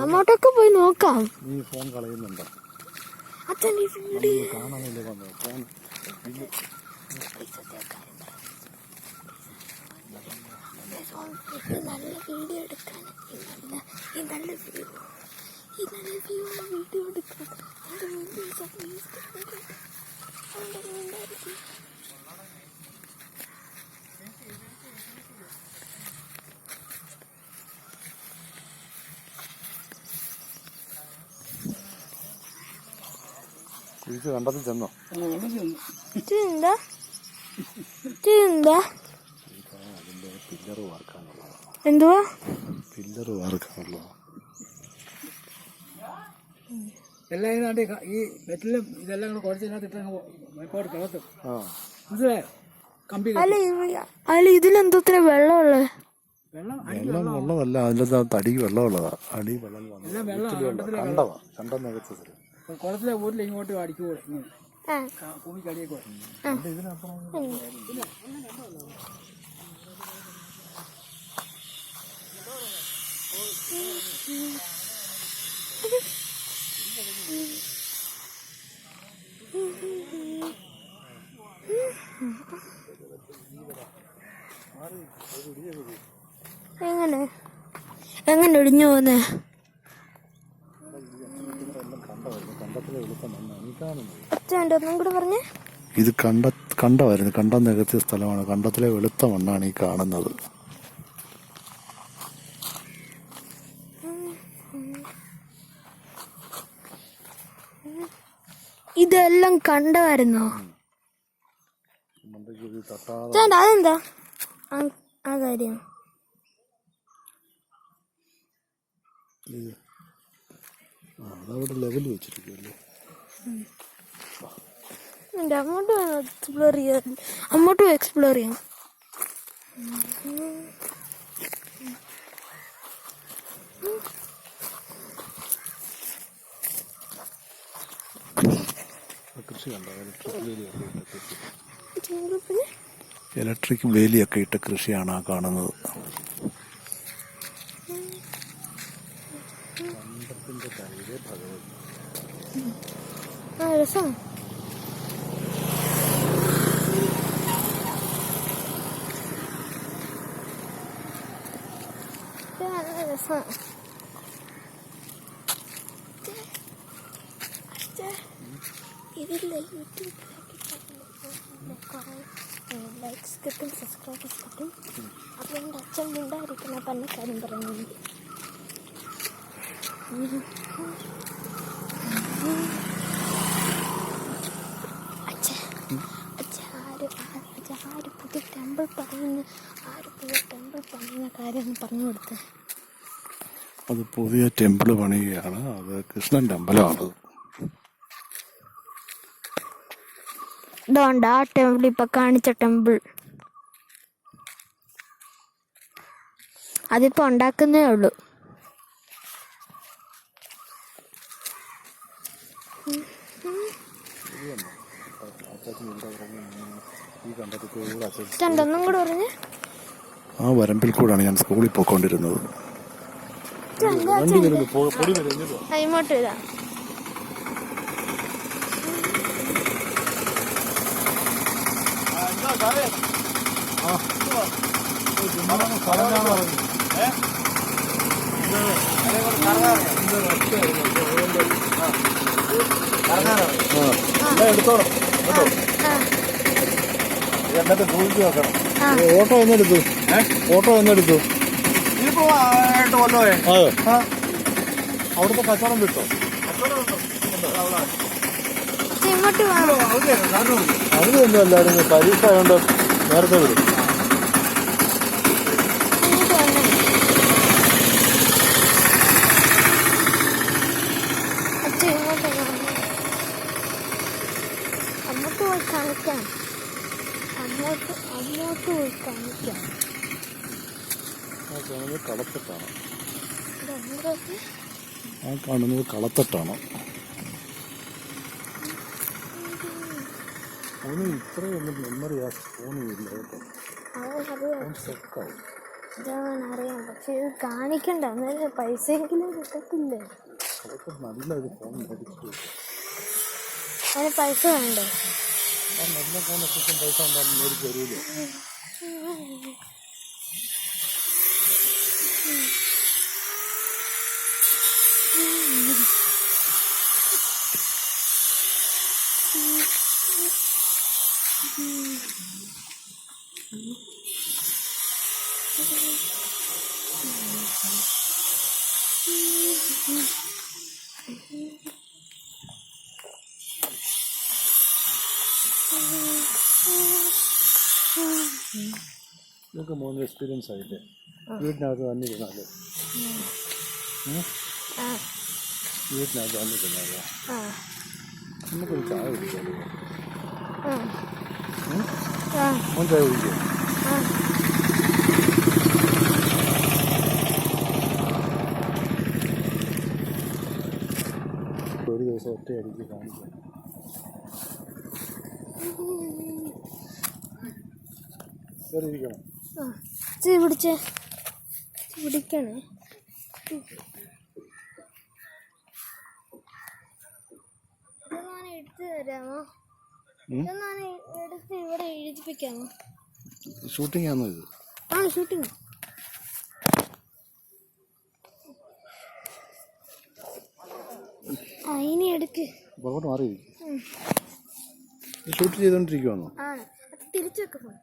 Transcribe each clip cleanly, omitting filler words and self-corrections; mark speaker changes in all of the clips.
Speaker 1: അങ്ങോട്ടൊക്കെ പോയി നോക്കാം.
Speaker 2: നീ ഫോൺ കളയുന്നുണ്ടോ?
Speaker 1: അച്ഛൻ
Speaker 2: കാണാനല്ലേ വന്നത്? ഫോൺ
Speaker 1: നല്ല വീഡിയോ എടുക്കാൻ, ഈ നല്ല വ്യൂ വീഡിയോ എടുക്കാൻ
Speaker 2: കുഴിച്ച് കണ്ടത്തിൽ ചെന്നോ? പില്ലറ് വാർക്കാനുള്ളതാ.
Speaker 1: എന്തുവാ
Speaker 2: പില്ലറ് വാർക്കാനുള്ളതാ.
Speaker 3: എല്ലാം ഇതിനകത്ത് ഈ വെറ്റിലും ഇതെല്ലാം കൂടെ കുഴച്ചതിനകത്ത് ഇട്ട് കിളത്തും. മനസ്സിലായോ? കമ്പി
Speaker 1: അല്ല ഇതിലെന്തോത്ര വെള്ളമുള്ളേ?
Speaker 2: വെള്ളം ഉള്ളതല്ല, അതിൻ്റെ തടി വെള്ളമുള്ളതാ. അടി വെള്ളം കണ്ടതാ. കണ്ടം നികത്ത്
Speaker 3: കുളത്തിലെ ഊരിൽ ഇങ്ങോട്ട് അടിക്കൂടെ ഇങ്ങനെ ഭൂമിക്ക് അടിയേക്കൂടെ.
Speaker 1: എങ്ങനെ ഒടിഞ്ഞു പോന്നേ? ഒന്നും കൂടെ പറഞ്ഞേ.
Speaker 2: ഇത് കണ്ടമായിരുന്നു. കണ്ടം നികത്തിയ സ്ഥലമാണ്. കണ്ടത്തിലെ വെളുത്ത മണ്ണാണ് ഈ കാണുന്നത്.
Speaker 1: ഇതെല്ലാം കണ്ടമായിരുന്നോ? അതെന്താ ആ കാര്യം?
Speaker 2: അതവിടെ ലെവൽ വെച്ചിരിക്കുമല്ലേ.
Speaker 1: അങ്ങോട്ട് എക്സ്പ്ലോർ ചെയ്യാം. അങ്ങോട്ടും എക്സ്പ്ലോർ ചെയ്യാം.
Speaker 2: കൃഷി കണ്ടോ? ഇലക്ട്രിക് വേലിയൊക്കെ ഇട്ട കൃഷിയാണ് ആ കാണുന്നത്.
Speaker 1: രസം. രസം. ഇതില്ല യൂട്യൂബിലേക്ക് കുറേ ലൈക്സ് കിട്ടും, സബ്സ്ക്രൈബേഴ്സ് കിട്ടും. അതുകൊണ്ട് അച്ഛൻ ഉണ്ടായിരിക്കുന്ന പല കാര്യം പറയുന്നത്. ആര് പുതിയ ടെമ്പിൾ പണിയുന്ന കാര്യം പറഞ്ഞു കൊടുത്തേ.
Speaker 2: അത് പുതിയ ടെമ്പിൾ പണിയുകയാണ്. അത് കൃഷ്ണൻ ടെമ്പിളാണ്.
Speaker 1: ഇതുകൊണ്ട് ആ ടെമ്പിൾ ഇപ്പൊ കാണിച്ച ടെമ്പിൾ അതിപ്പോ ഉണ്ടാക്കുന്നേ ഉള്ളൂ. ഒന്നും കൂടെ പറഞ്ഞേ.
Speaker 2: ആ വരമ്പിൽ കൂടാണ് ഞാൻ സ്കൂളിൽ പോയിക്കൊണ്ടിരുന്നത്.
Speaker 1: ഇങ്ങോട്ട് ഇതാ.
Speaker 2: എടുത്തോളാം കേട്ടോ. എന്നിട്ട് സൂക്ഷിച്ച് നോക്കണം. ഓട്ടോ എന്നെടുത്തു. ഇതിപ്പോ 8 കൊല്ലമേ. അതെ. അവിടുത്തെ കച്ചവടം വിട്ടോ? അതിനൊന്നും അല്ലായിരുന്നു. പരീക്ഷ ആയതുകൊണ്ട് നേരത്തെ വിടും. കളത്തട്ടാണ്. ആ കാണുന്നത് കളത്തട്ടാണ്. ഫോണിൽ ഇത്രയൊന്നും മെമ്മറി ആ ഫോണില്ല കേട്ടോ.
Speaker 1: അതറിയാം,
Speaker 2: ഫോൺ സ്റ്റക്കാവും.
Speaker 1: അറിയാം. പക്ഷെ ഇത് കാണിക്കണ്ട, അന്നേരം പൈസയെങ്കിലും കിട്ടത്തില്ലേ?
Speaker 2: അതൊക്കെ നല്ല ഒരു ഫോൺ മേടിച്ചു.
Speaker 1: അതിന് പൈസ വേണ്ടേ?
Speaker 2: ആ നല്ല ഫോണൊക്കെ പൈസ ഉണ്ടാകും മേടിച്ച് തരൂല്ലോ. ഇതൊക്കെ മോൻ്റെ എക്സ്പീരിയൻസ് ആയില്ലേ? വീട്ടിനകത്ത് വന്നിരുന്നാലേ വീട്ടിനകത്ത് വന്നിരുന്നാലേ നമുക്കൊരു ചായ കുടിക്കാമല്ലോ. മോൻ ചായ കുടിക്കുക? ഒരു ദിവസം ഒറ്റയടിക്ക് കാണിക്കാം. കയറി ഇരിക്കണം.
Speaker 1: പിടിക്കണേ. എടുത്തു തരാമോ? എടുത്ത് ഇവിടെ എഴുതിപ്പിക്കാമോ?
Speaker 2: ഷൂട്ടിംഗ് ആണോ ഇത്?
Speaker 1: ആ, ഷൂട്ടിങ്. ഇനി എടുക്ക്.
Speaker 2: പുറകോട്ട് മാറിയിരിക്കും. ഷൂട്ട് ചെയ്തോണ്ടിരിക്കുവാണോ?
Speaker 1: ആണ്. അത് തിരിച്ചു വെക്ക് ഫോൺ.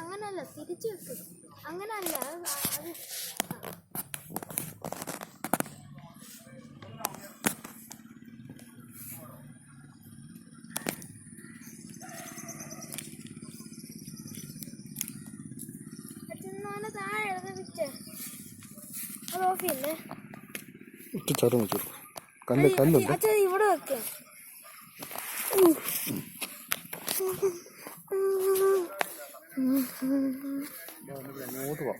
Speaker 1: അങ്ങനല്ല, തിരിച്ചു വെക്ക്. അങ്ങനല്ല, അത് താഴെ എഴുതിപ്പിച്ചേ. അത് ഓഫ് ചെയ്യല്ലേ?
Speaker 2: ചാട്ടം വെച്ചു. കല്ലുണ്ട്.
Speaker 1: അച്ഛൻ ഇവിടെ വെക്കേ.
Speaker 2: അങ്ങോട്ട് പോവാം.